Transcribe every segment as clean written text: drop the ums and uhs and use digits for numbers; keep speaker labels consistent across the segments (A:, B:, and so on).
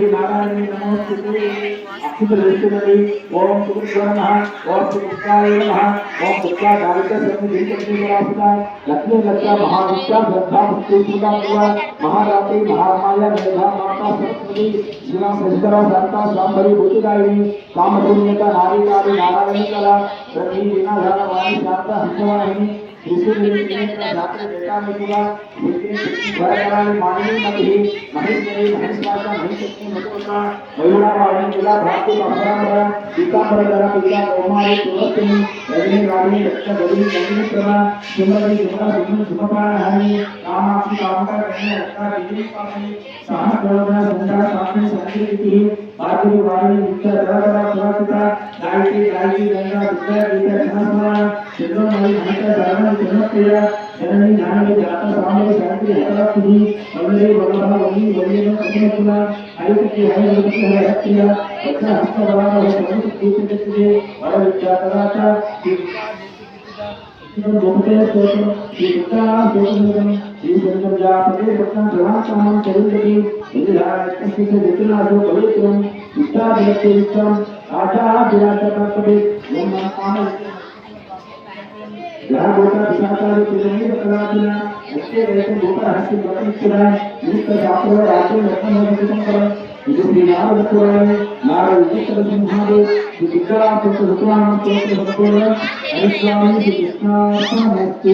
A: नारायण नमोस्तुते अक्षुतलेश्वरी ओम सुकृताय नमः ओम सुकृताय नमः ओम सुकृताय सर्वदेवताभूता लक्ष्मी लक्ष्या महाविद्या श्रद्धा भक्ति पूजा पूजा महारात्रि महामाया मेधा माता सरस्वती शिवा सहितरा शांता शांभवी भूतिदायिनी कामधुन्यता नारी काली नारायणी कला प्रति दिना वाणी शांता हंसवाहिनी मानवी मति महेश्वरी महेश्वासा महेशक्ति मधुका मयूरावाणी जिला भारती अभरांबरा पीतांबर जरा पीता ओमारी तुलसी रजनी रानी लक्ष्य गौरी गंगी प्रमा सुमरी सुमरा सुमन सुमपान हरि कामाक्षी कामका कन्या रत्ना विजय पापी साह प्रवना संध्या साक्षी संकीर्ति भारती वाणी नित्य जरा सुरक्षिता गायत्री गायत्री गंगा विद्या विद्या सहस्रा चंद्र मणि महंता धर्म जनप्रिय जननी ज्ञानी जाता सामने शांति हरा सुधी अवरे वल्लभा वही वल्लभ कपिला आयुष की है हत्या अच्छा हस्त बड़ा है सब कुछ देते और विद्या कराता बोलते सोचो विद्या सोचो ये संगम जा पदे रत्न जहां काम करेंगे इधर किसी से जितना जो पवित्र विद्या देते विद्या आजा विराट करते मन काम यहाँ गोटा विशाखाली पिरानी बकरातिना उसके रहते गोटा हस्ती बकरिचरा नित्य जातरो राज्य लक्ष्मण भगवान कर इस दिनार बकराए नार विचित्र सिंहादे विकरा पुत्र भगवान चोत्र भगवान हरिस्वामी कृष्णा समस्ति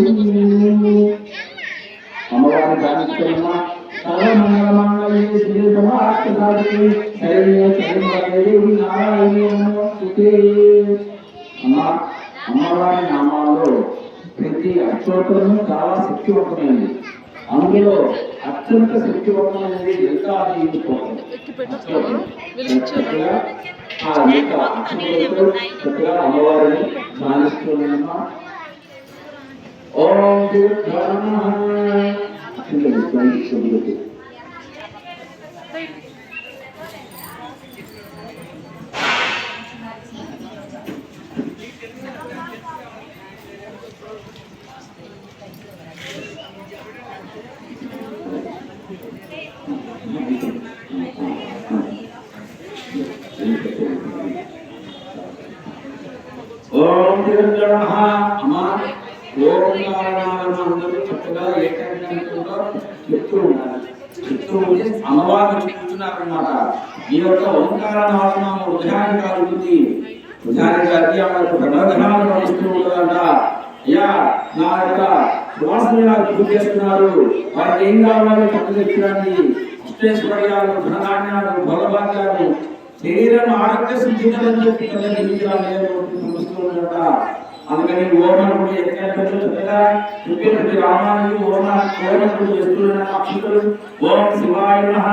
A: अमरावती दानिश करमा सर्व मंगल मंगल श्री भगवान साधके शरण्य शरण देवी नारायणी नमोस्तुते అమ్మవారి నామాల్లో ప్రతి అక్షోత్తరము చాలా శక్తివంతమైనది. అందులో అత్యంత శక్తివంతమైనది లలితాదేవి చక్కగా అమ్మవారిని ధ్యానిస్తున్నామా. ఓం ఓం తిరుజనః అమ్మ ఓం నారాయణమందరూ చక్కగా ఏకాగ్రతతో చెప్తూ ఉన్నారు. చెప్తూ ఉంటే అమ్మవారు చెప్తున్నారన్నమాట. ఈ యొక్క ఓంకార నామం ఉదయాన్ని కలుగుతుంది. ఉదయాన్ని కలిగి ఆమె గణగణాలు నడుస్తూ ఉంటుందంట. అయ్యా నా యొక్క శ్వాసని నాకు పూజ చేస్తున్నారు. వారికి ఏం కావాలో పట్టు తెచ్చడానికి అష్టేశ్వర్యాలు ధనధాన్యాలు బలభాగ్యాలు శరీరం ఆరోగ్య శుద్ధికరని చెప్పి నమస్కారం. అందుకని ఓమనుడు చక్కగా చెప్పినటువంటి రామానికి ఓమనుడు చేస్తున్న అక్షుతులు ఓం శివాయ నమః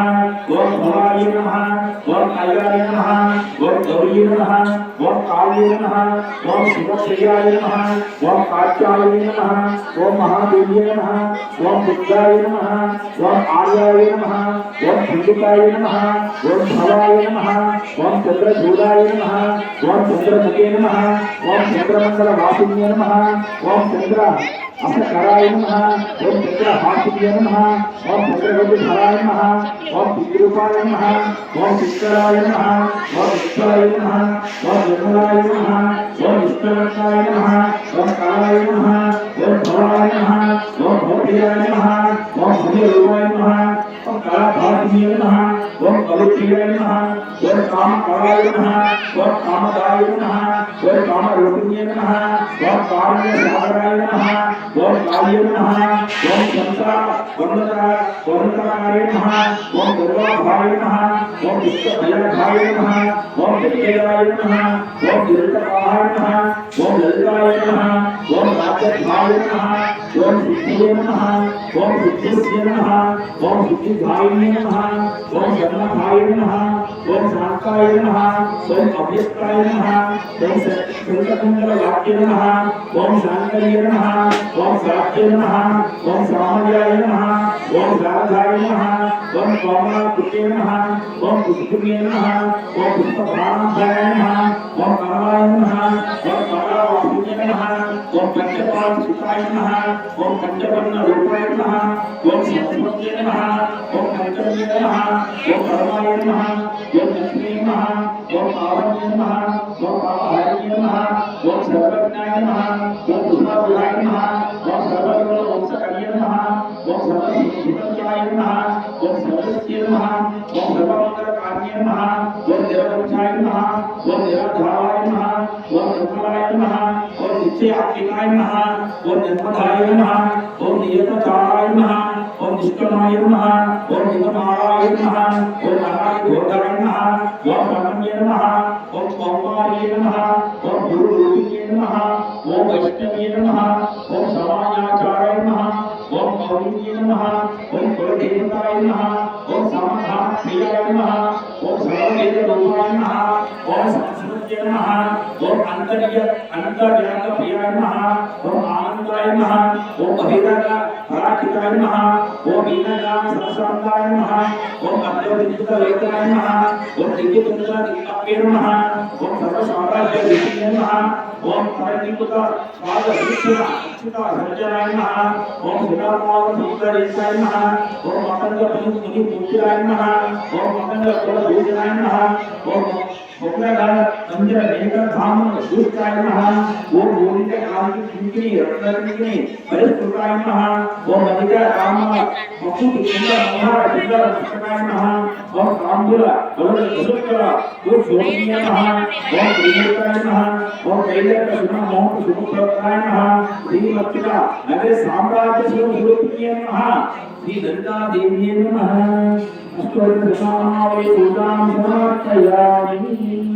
A: ఓం భవాయ నమః ఓం కళ్యాణాయ నమః ఓం గౌరీ నమః ఓం కాళీ నమః ఓం శివప్రియాయ నమః ఓం కాత్యాయ నమః ఓం మహాదేవ్యై నమః ఓం దుర్గాయ నమః ఓం ఆర్యాయ నమః ఓం ధృతికాయ నమః ఓం భవాయ నమః ఓం చంద్రచూడాయ నమః ఓం చంద్రముఖే నమః ఓం చంద్రమండల वासुदेवाय नमः ओम चंद्र अशकराय नमः ओम चंद्र हासियाय नमः ओम चंद्रवदधराय नमः ओम विद्रूपाय नमः ओम विष्णुराय नमः ओम विष्णुराय नमः ओम निर्मलाय नमः ओम विष्णुराय नमः ओम कालाय नमः ओम भवाय नमः ओम भवतीयाय नमः ओम भूमिरूपाय नमः ओम कालाभासियाय नमः ओम कलुप्रियाय नमः ओम कामकालाय नमः ओम कामदाय नमः ओम कामरूपिण्याय नमः ओम कारुण्यसागराय नमः ओम काल्ये नमः ओम शंकर वंदनाय नमः ओम दुर्गाभाय नमः ओम विष्णुभयाय नमः ओम विद्याय नमः ओम गिरिजाय नमः ओम ललिताय नमः ओम राजभाय नमः ओम सिद्धिये नमः ओम सिद्धिये नमः ओम सिद्धिभाय नमः ओम जन्मभाय नमः ओम शांताय नमः ओम अभ्यस्ताय नमः ओम सत्संगमंगलवाक्ये नमः ओम शांतये नमः ओम साक्षे नमः ओम सामयाय नमः ओम राधाय नमः ओम कमलाकृते नमः ओम पुष्पे नमः ओम पुष्पभाराय नमः ओम कमलाय नमः ओम कमलावासुदेवाय महापुरुषाय नमः ओम पंचपाल सुताय नमः ओम पंचवर्ण रूपाय नमः ओम सरस्वत्यै नमः ओम पंचम्यै नमः ओम परमाय नमः ओम लक्ष्मी नमः ओम पावन्यै नमः ओम पापहारिणे नमः ओम सर्वज्ञाय नमः ओम पुष्पाय नमः ओम सर्वलोकवंशकाय नमः ओम सर्वसिद्धिप्रदाय नमः ओम सर्वस्य नमः ओम सर्वमंगलकार्ये नमः ओम देववंशाय नमः ओम देवधाराय नमः ओम निर्मलाय नमः ओम नित्यात्मिकाय नमः ओम निर्मलाय नमः ओम नियतचाराय नमः ओम निष्कलाय नमः ओम निगमाय नमः ओम नाराय घोराय नमः ओम ब्रह्मण्ये नमः ओम कौमार्ये नमः ओम गुरुरूपिणे नमः ओम वैष्णवे नमः ओम समायाचार्याय नमः ओम गौरीये नमः ओम कुलदेवताय नमः ओम समाधानप्रियाय नमः ओम सर्ववेदरूपाय नमः ओम सरस्वत्यै नमः ओम अंतर्यागप्रियाय नमः ओम आनंदाय नमः ओम पराचिताय नमः ओम वीणागान सरसांगाय नमः ओम अद्वैतवेदाय नमः ओम दिव्यतंत्रादिकाप्ये नमः ओम सर्वसाम्राज्यविषये नमः ओम परनिकुत स्वादविच्छिता संजयाय नमः ओम सुधामावसुंदरेशाय नमः ओम मकंदमुनिपुत्राय नमः ओम मकंदकुलभूषणाय नमः ओम मंदिर वेंकटधाम सूत्राय नमः ओम गोविंद कांति किंकिनी रत्नकिंकिनी परिस्फुटाय नमः ओम अधिका काम मकुट सुंदर मनोहर सुंदर पुस्तकाय नमः ओम तांबूल अरुण सुंदर ओम शोभनीय नमः ओम त्रिमूर्ताय नमः ओम कैलास सुना मोहन सुमुखताय नमः श्री मत्तिका नगर साम्राज्य स्वरूपिणे नमः श्री ललिता देवी नमः अष्टोत्तरनामावली पूजां समर्पयामि।